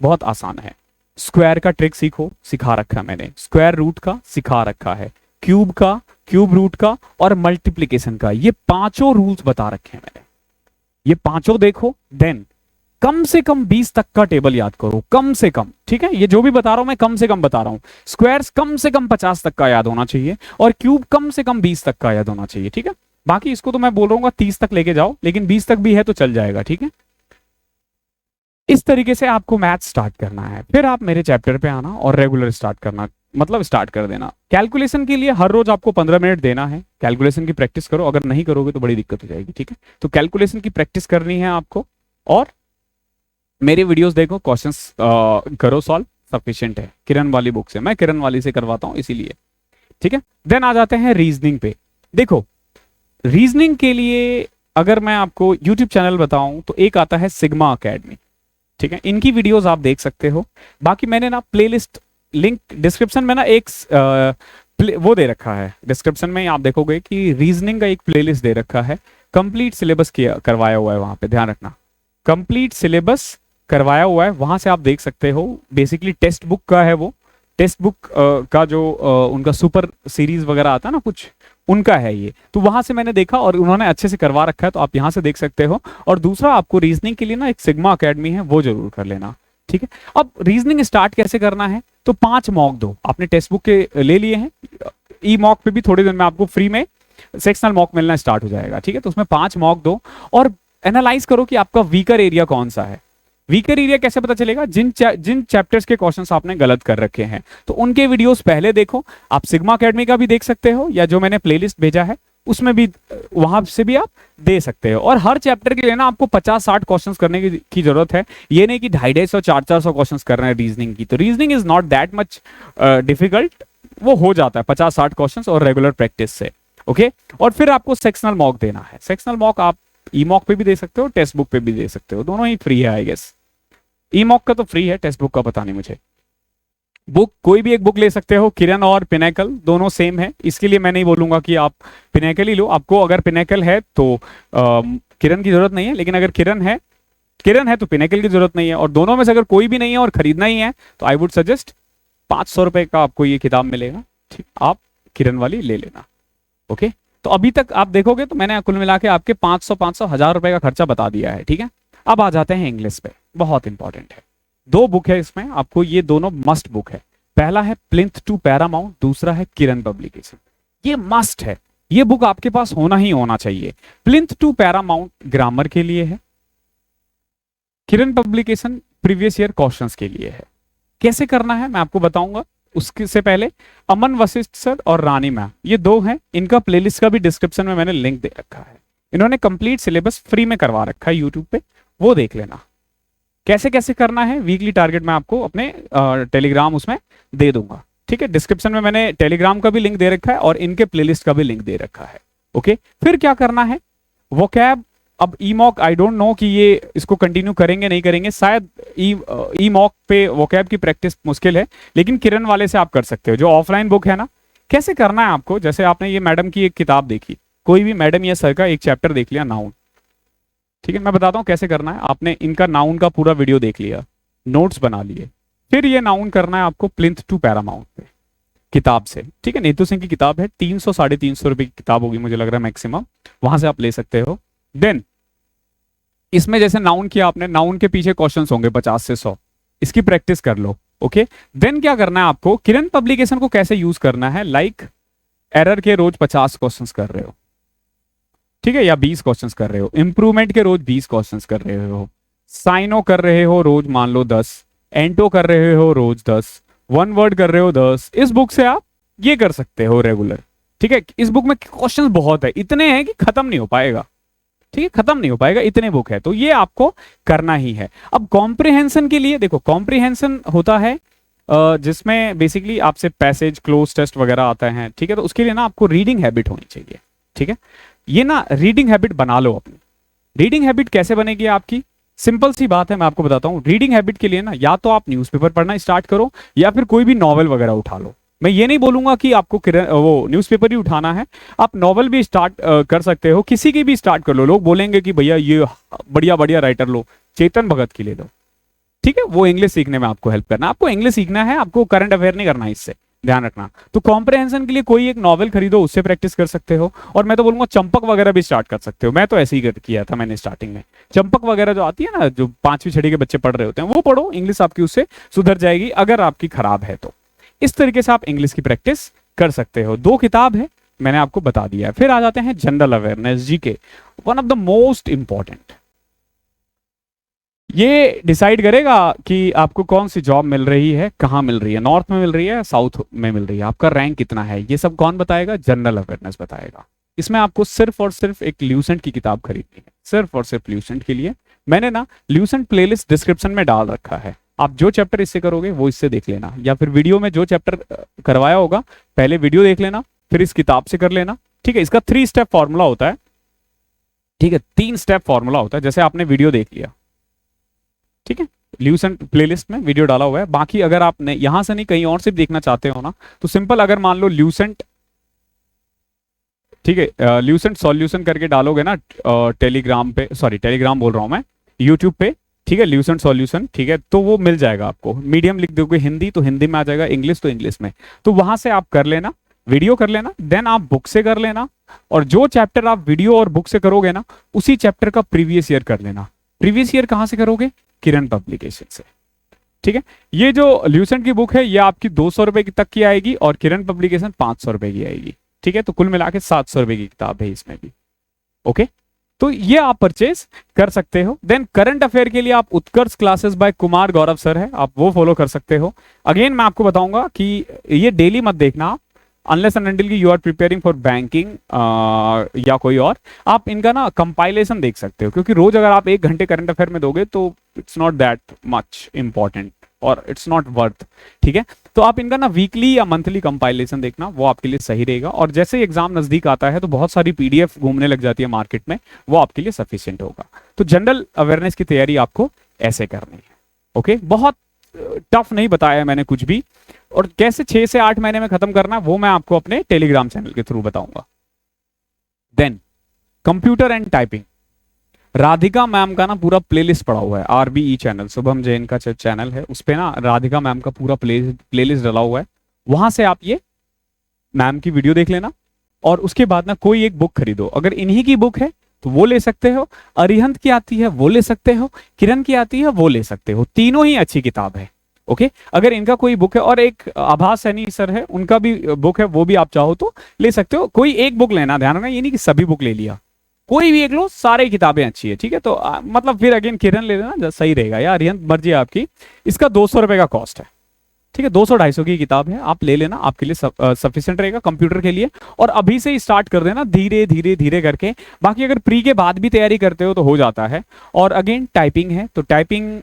बहुत आसान है, स्क्वायर का ट्रिक सीखो, सिखा रखा है मैंने, स्क्वायर रूट का सिखा रखा है, क्यूब का, क्यूब रूट का और मल्टीप्लीकेशन का, ये 5 रूल्स बता रखे हैं मैंने, ये 5 देखो। देन कम से कम 20 तक का टेबल याद करो, कम से कम, ठीक है। ये जो भी बता रहा हूं मैं कम से कम बता रहा हूं। स्क्वायर्स कम से कम 50 तक का याद होना चाहिए और क्यूब कम से कम 20 तक का याद होना चाहिए, ठीक है। बाकी इसको तो मैं बोल रहा हूँ 30 तक लेके जाओ, लेकिन 20 तक भी है तो चल जाएगा, ठीक है। इस तरीके से आपको मैथ स्टार्ट करना है, फिर आप मेरे चैप्टर पे आना और रेगुलर स्टार्ट करना, मतलब स्टार्ट कर देना। कैलकुलेशन के लिए हर रोज आपको 15 मिनट देना है, कैलकुलेशन की प्रैक्टिस करो, अगर नहीं करोगे तो बड़ी दिक्कत हो जाएगी, ठीक है। तो कैलकुलेशन की प्रैक्टिस करनी है आपको और मेरे वीडियोस देखो, क्वेश्चंस करो सॉल्व, सफिशिएंट है। किरण वाली बुक से, मैं किरण वाली से करवाता हूं इसीलिए, ठीक है। देन आ जाते हैं रीजनिंग पे। देखो रीजनिंग के लिए अगर मैं आपको यूट्यूब चैनल बताऊं तो एक आता है सिग्मा अकेडमी, ठीक है। इनकी वीडियोस आप देख सकते हो। बाकी मैंने ना प्लेलिस्ट लिंक डिस्क्रिप्शन में ना एक वो दे रखा है, डिस्क्रिप्शन में आप देखोगे कि रीजनिंग का एक प्लेलिस्ट दे रखा है, कंप्लीट सिलेबस किया करवाया हुआ है वहां पे, ध्यान रखना कंप्लीट सिलेबस करवाया हुआ है, वहां से आप देख सकते हो। बेसिकली टेक्स्ट बुक का है वो, टेक्स्ट बुक का जो उनका सुपर सीरीज वगैरह आता है ना कुछ, उनका है ये। तो वहां से मैंने देखा और उन्होंने अच्छे से करवा रखा है, तो आप यहां से देख सकते हो। और दूसरा आपको रीजनिंग के लिए ना एक सिग्मा अकेडमी है, वो जरूर कर लेना, ठीक है। अब रीजनिंग स्टार्ट कैसे करना है, तो 5 मॉक दो, आपने टेक्स्ट बुक के ले लिए हैं, ई मॉक पे भी थोड़े दिन में आपको फ्री में सेक्शनल मॉक मिलना स्टार्ट हो जाएगा, ठीक है। तो उसमें 5 मॉक दो और एनालाइज करो कि आपका वीकर एरिया कौन सा है। वीकर एरिया कैसे पता चलेगा, जिन चैप्टर्स के क्वेश्चंस आपने गलत कर रखे हैं तो उनके वीडियोस पहले देखो। आप सिग्मा अकेडमी का भी देख सकते हो या जो मैंने प्लेलिस्ट भेजा है उसमें भी, वहां से भी आप दे सकते हो। और हर चैप्टर के लिए ना आपको 50-60 क्वेश्चंस करने की जरूरत है, ये नहीं कि 250-250 400 क्वेश्चंस कर रहे हैं रीजनिंग की। तो reasoning is not that much difficult, वो हो जाता है 50-60 क्वेश्चंस और रेगुलर प्रैक्टिस से, ओके। और फिर आपको सेक्शनल मॉक देना है। सेक्शनल मॉक आप ई मॉक पे भी दे सकते हो, टेक्स्ट बुक पे भी दे सकते हो, दोनों ही फ्री है आई गेस। ई मॉक का तो फ्री है, टेक्स्ट बुक का पता नहीं मुझे। बुक कोई भी एक बुक ले सकते हो, किरण और पिनेकल दोनों सेम है, इसके लिए मैं नहीं बोलूंगा कि आप पिनेकल ही लो। आपको अगर पिनेकल है तो किरण की जरूरत नहीं है, लेकिन अगर किरण है तो पिनेकल की जरूरत नहीं है। और दोनों में से अगर कोई भी नहीं है और खरीदना ही है तो आई वुड सजेस्ट 500 रुपए का आपको ये किताब मिलेगा, ठीक, आप किरण वाली ले लेना। ओके, तो अभी तक आप देखोगे तो मैंने कुल मिला के आपके 500 1000 रुपए का खर्चा बता दिया है, ठीक है। अब आ जाते हैं इंग्लिश पे, बहुत इंपॉर्टेंट है। दो बुक है इसमें, आपको ये दोनों मस्ट बुक है। पहला है प्लिंथ टू पैरामाउंट, दूसरा है किरण पब्लिकेशन। ये मस्ट है, ये बुक आपके पास होना ही होना चाहिए। प्लिंथ टू पैरामाउंट ग्रामर के लिए है, किरण पब्लिकेशन प्रीवियस ईयर क्वेश्चंस के लिए है। कैसे करना है मैं आपको बताऊंगा। उसके से पहले अमन वशिष्ठ सर और रानी मैम, ये दो हैं, इनका प्लेलिस्ट का भी डिस्क्रिप्शन में मैंने लिंक दे रखा है। इन्होंने कंप्लीट सिलेबस फ्री में करवा रखा है यूट्यूब पे, वो देख लेना। कैसे कैसे करना है, वीकली टारगेट मैं आपको अपने टेलीग्राम उसमें दे दूंगा, ठीक है। डिस्क्रिप्शन में मैंने टेलीग्राम का भी लिंक दे रखा है और इनके प्लेलिस्ट का भी लिंक दे रखा है। ओके, फिर क्या करना है, वोकैब। अब ई मॉक आई डोंट नो कि ये इसको कंटिन्यू करेंगे नहीं करेंगे, शायद ई मॉक पे वोकैब की प्रैक्टिस मुश्किल है, लेकिन किरण वाले से आप कर सकते हो, जो ऑफलाइन बुक है ना। कैसे करना है आपको, जैसे आपने ये मैडम की एक किताब देखी, कोई भी मैडम या सर का एक चैप्टर देख लिया नाउन, ठीक है, मैं बताता हूँ कैसे करना है। आपने इनका नाउन का पूरा वीडियो देख लिया, नोट्स बना लिए, फिर ये नाउन करना है आपको प्लिंथ टू पैरामाउंट पे किताब से, ठीक है। नीतू सिंह की किताब है, 300 350 रुपए की किताब होगी मुझे लग रहा है मैक्सिमम, वहां से आप ले सकते हो। देन इसमें जैसे नाउन किया आपने, नाउन के पीछे क्वेश्चंस होंगे 50 से 100, इसकी प्रैक्टिस कर लो। ओके, देन क्या करना है आपको, किरण पब्लिकेशन को कैसे यूज करना है। लाइक एरर के रोज 50 क्वेश्चंस कर रहे हो, ठीक है, या 20 क्वेश्चंस कर रहे हो, इंप्रूवमेंट के रोज 20 क्वेश्चंस कर रहे हो, साइनो कर रहे हो रोज मान लो 10, एंटो कर रहे हो रोज 10, वन वर्ड कर रहे हो 10। इस बुक से आप ये कर सकते हो रेगुलर, ठीक है। इस बुक में क्वेश्चंस बहुत है, इतने हैं कि खत्म नहीं हो पाएगा, ठीक है, खत्म नहीं हो पाएगा, इतने बुक है, तो ये आपको करना ही है। अब कॉम्प्रिहेंशन के लिए देखो, कॉम्प्रिहेंशन होता है जिसमें बेसिकली आपसे पैसेज क्लोज टेस्ट वगैरह आता है, ठीक है। तो उसके लिए ना आपको रीडिंग हैबिट होनी चाहिए, ठीक है। ये ना रीडिंग हैबिट बना लो अपनी। रीडिंग हैबिट कैसे बनेगी आपकी, सिंपल सी बात है, मैं आपको बताता हूँ। रीडिंग हैबिट के लिए ना या तो आप न्यूज़पेपर पढ़ना स्टार्ट करो या फिर कोई भी नॉवल वगैरह उठा लो। मैं ये नहीं बोलूंगा कि आपको वो न्यूज़पेपर ही उठाना है, आप नॉवल भी स्टार्ट कर सकते हो, किसी की भी स्टार्ट कर लो। लोग बोलेंगे कि भैया ये बढ़िया बढ़िया राइटर लो, चेतन भगत की ले लो, ठीक है। वो इंग्लिश सीखने में आपको हेल्प करना, आपको इंग्लिश सीखना है, आपको करंट अफेयर नहीं करना है, इससे ध्यान रखना। तो कॉम्प्रिहेंशन के लिए कोई एक नॉवल खरीदो, उससे प्रैक्टिस कर सकते हो। और मैं तो बोलूंगा चंपक वगैरह भी स्टार्ट कर सकते हो, मैं तो ऐसे ही किया था मैंने स्टार्टिंग में। चंपक वगैरह जो आती है ना, जो 5वीं 6वीं के बच्चे पढ़ रहे होते हैं, वो पढ़ो, इंग्लिश आपकी उससे सुधर जाएगी अगर आपकी खराब है तो। इस तरीके से आप इंग्लिश की प्रैक्टिस कर सकते हो। 2 किताब है, मैंने आपको बता दिया है। फिर आ जाते हैं general awareness, GK, one of the most important. ये डिसाइड करेगा कि आपको कौन सी जॉब मिल रही है, कहाँ मिल रही है, नॉर्थ में मिल रही है, साउथ में मिल रही है, आपका रैंक कितना है, ये सब कौन बताएगा, जनरल अवेयरनेस बताएगा। इसमें आपको सिर्फ और सिर्फ एक ल्यूसेंट की किताब खरीदनी है, सिर्फ और सिर्फ ल्यूसेंट के लिए। मैंने ना ल्यूसेंट प्लेलिस्ट डिस्क्रिप्शन में डाल रखा है, आप जो चैप्टर इससे करोगे वो इससे देख लेना, या फिर वीडियो में जो चैप्टर करवाया होगा पहले वीडियो देख लेना, फिर इस किताब से कर लेना, ठीक है। इसका 3 स्टेप फॉर्मूला होता है, ठीक है, 3 स्टेप फॉर्मूला होता है। जैसे आपने वीडियो देख लिया, ठीक है, ल्यूसेंट प्लेलिस्ट में वीडियो डाला हुआ है। बाकी अगर आप यहां से नहीं कहीं और से देखना चाहते हो ना, तो सिंपल अगर मान लो ल्यूसेंट, ठीक है, ल्यूसेंट सॉल्यूशन करके डालोगे ना टेलीग्राम पे, सॉरी टेलीग्राम बोल रहा हूं मैं, यूट्यूब पे, ठीक है, ल्यूसेंट सॉल्यूशन, ठीक है, तो वो मिल जाएगा आपको। मीडियम लिख दोगे हिंदी तो हिंदी में आ जाएगा, इंग्लिश तो इंग्लिश में, तो वहां से आप कर लेना, वीडियो कर लेना, देन आप बुक से कर लेना। और जो चैप्टर आप वीडियो और बुक से करोगे ना, उसी चैप्टर का प्रीवियस ईयर कर लेना। प्रीवियस ईयर कहां से करोगे, किरण पब्लिकेशन से, ठीक है। ये जो ल्यूसेंट की बुक है ये आपकी 200 रुपए तक की आएगी और किरण पब्लिकेशन 500 रुपए की आएगी, ठीक है। तो कुल मिला के 700 रुपए की किताब है इसमें भी, ओके। तो ये आप परचेज कर सकते हो। देन करंट अफेयर के लिए आप Utkarsh classes by Kumar Gaurav sir है, आप वो फॉलो कर सकते हो। अगेन मैं आपको बताऊंगा कि ये डेली मत देखना, अनलेस एंड अनटिल की you are preparing for banking या कोई और, आप इनका ना कंपाइलेशन देख सकते हो, क्योंकि रोज अगर आप 1 घंटे करंट अफेयर में दोगे तो it's not that much important और इट्स नॉट वर्थ, ठीक है। तो आप इनका ना वीकली या मंथली कंपाइलेशन देखना, वो आपके लिए सही रहेगा। और जैसे ही एग्जाम नजदीक आता है तो बहुत सारी पीडीएफ घूमने लग जाती है मार्केट में, वो आपके लिए सफिशिएंट होगा। तो जनरल अवेयरनेस की तैयारी आपको ऐसे करनी है, ओके। बहुत टफ नहीं बताया है मैंने कुछ भी, और कैसे 6 से 8 महीने में खत्म करना है वो मैं आपको अपने टेलीग्राम चैनल के थ्रू बताऊंगा। Then computer and typing, Radhika ma'am का ना पूरा प्लेलिस्ट पड़ा हुआ है, आरबीई चैनल, शुभम जैन का चैनल है, उस पे ना राधिका मैम का पूरा प्लेलिस्ट डला हुआ है। वहां से आप ये मैम की वीडियो देख लेना, और उसके बाद ना कोई एक बुक खरीदो। अगर इन्हीं की बुक है तो वो ले सकते हो, अरिहंत की आती है वो ले सकते हो, किरण की आती है वो ले सकते हो, तीनों ही अच्छी किताब है। ओके, अगर इनका कोई बुक है, और एक आभास सैनी सर है उनका भी बुक है, वो भी आप चाहो तो ले सकते हो। कोई एक बुक लेना, ध्यान रखना ये नहीं कि सभी बुक ले लिया, कोई भी एक लो, सारी किताबें अच्छी है, ठीक है। तो मतलब फिर अगेन किरण ले लेना सही रहेगा, या अरिहंत, मर्जी है आपकी। इसका 200 रुपए का कॉस्ट है, ठीक है, 200-250 की किताब है, आप ले लेना, आपके लिए सफिशिएंट रहेगा कंप्यूटर के लिए। और अभी से ही स्टार्ट कर देना, धीरे धीरे धीरे करके। बाकी अगर प्री के बाद भी तैयारी करते हो तो हो जाता है। और अगेन टाइपिंग है, तो टाइपिंग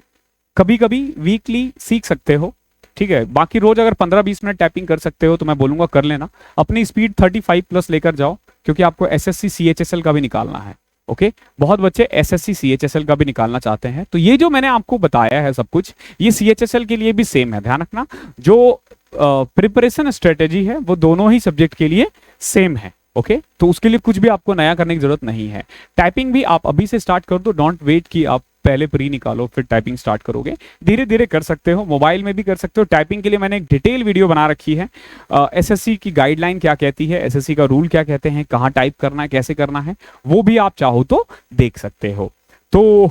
कभी कभी वीकली सीख सकते हो, ठीक है। बाकी रोज अगर 15-20 मिनट टाइपिंग कर सकते हो तो मैं बोलूंगा कर लेना। अपनी स्पीड 35+ लेकर जाओ, क्योंकि आपको एसएससी सीएचएसएल का भी निकालना है। ओके, बहुत बच्चे एसएससी सीएचएसएल का भी निकालना चाहते हैं। तो ये जो मैंने आपको बताया है सब कुछ, ये सीएचएसएल के लिए भी सेम है, ध्यान रखना। जो प्रिपरेशन स्ट्रेटेजी है वो दोनों ही सब्जेक्ट के लिए सेम है। ओके, तो उसके लिए कुछ भी आपको नया करने की जरूरत नहीं है। टाइपिंग भी आप अभी से स्टार्ट कर दो, डोंट वेट कि आप पहले प्री निकालो फिर टाइपिंग स्टार्ट करोगे, धीरे धीरे कर सकते हो, मोबाइल में भी कर सकते हो। टाइपिंग के लिए मैंने एक डिटेल वीडियो बना रखी है, एसएससी की गाइडलाइन क्या कहती है, एसएससी का रूल क्या कहते हैं, कहाँ टाइप करना है, कैसे करना है, वो भी आप चाहो तो देख सकते हो। तो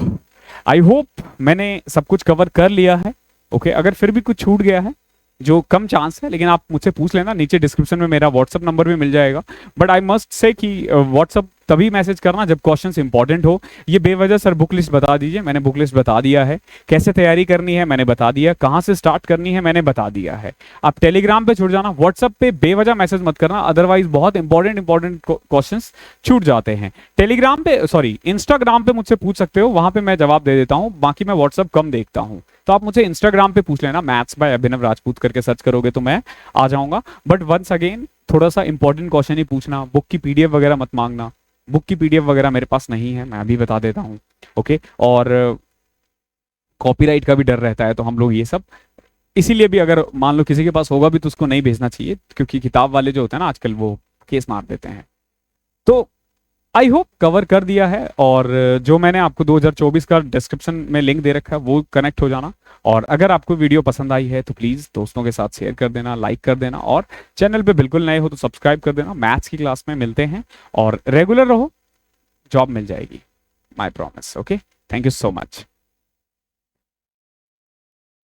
आई होप मैंने सब कुछ कवर कर लिया है। ओके, अगर फिर भी कुछ छूट गया है, जो कम चांस है, लेकिन आप मुझसे पूछ लेना, नीचे डिस्क्रिप्शन में मेरा व्हाट्सअप नंबर भी मिल जाएगा। बट आई मस्ट से कि व्हाट्सअप तभी मैसेज करना जब क्वेश्चंस इंपॉर्टेंट हो। ये बेवजह सर बुक लिस्ट बता दीजिए, मैंने बुक लिस्ट बता दिया है, कैसे तैयारी करनी है मैंने बता दिया, कहाँ से स्टार्ट करनी है मैंने बता दिया है। आप टेलीग्राम पे छूट जाना, व्हाट्सअप पे बेवजह मैसेज मत करना, अदरवाइज बहुत इंपॉर्टेंट क्वेश्चंस छूट जाते हैं। टेलीग्राम पे, सॉरी इंस्टाग्राम पे मुझसे पूछ सकते हो, वहां पे मैं जवाब दे देता हूँ, बाकी मैं व्हाट्सअप कम देखता हूँ। तो आप मुझे इंस्टाग्राम पे पूछ लेना, मैथ्स बाय अभिनव राजपूत करके सर्च करोगे तो मैं आ जाऊंगा। बट वंस अगेन थोड़ा सा इंपॉर्टेंट क्वेश्चन ही पूछना, बुक की पीडीएफ वगैरह मत मांगना, बुक की पीडीएफ वगैरह मेरे पास नहीं है, मैं अभी बता देता हूँ। ओके, और कॉपीराइट का भी डर रहता है, तो हम लोग ये सब इसीलिए भी, अगर मान लो किसी के पास होगा भी तो उसको नहीं भेजना चाहिए, क्योंकि किताब वाले जो होते हैं ना आजकल वो केस मार देते हैं। तो आई होप कवर कर दिया है, और जो मैंने आपको 2024 का डिस्क्रिप्शन में लिंक दे रखा है वो कनेक्ट हो जाना। और अगर आपको वीडियो पसंद आई है तो प्लीज़ दोस्तों के साथ शेयर कर देना, लाइक कर देना, और चैनल पे बिल्कुल नए हो तो सब्सक्राइब कर देना। मैथ्स की क्लास में मिलते हैं, और रेगुलर रहो, जॉब मिल जाएगी, my promise. Okay, thank you so much.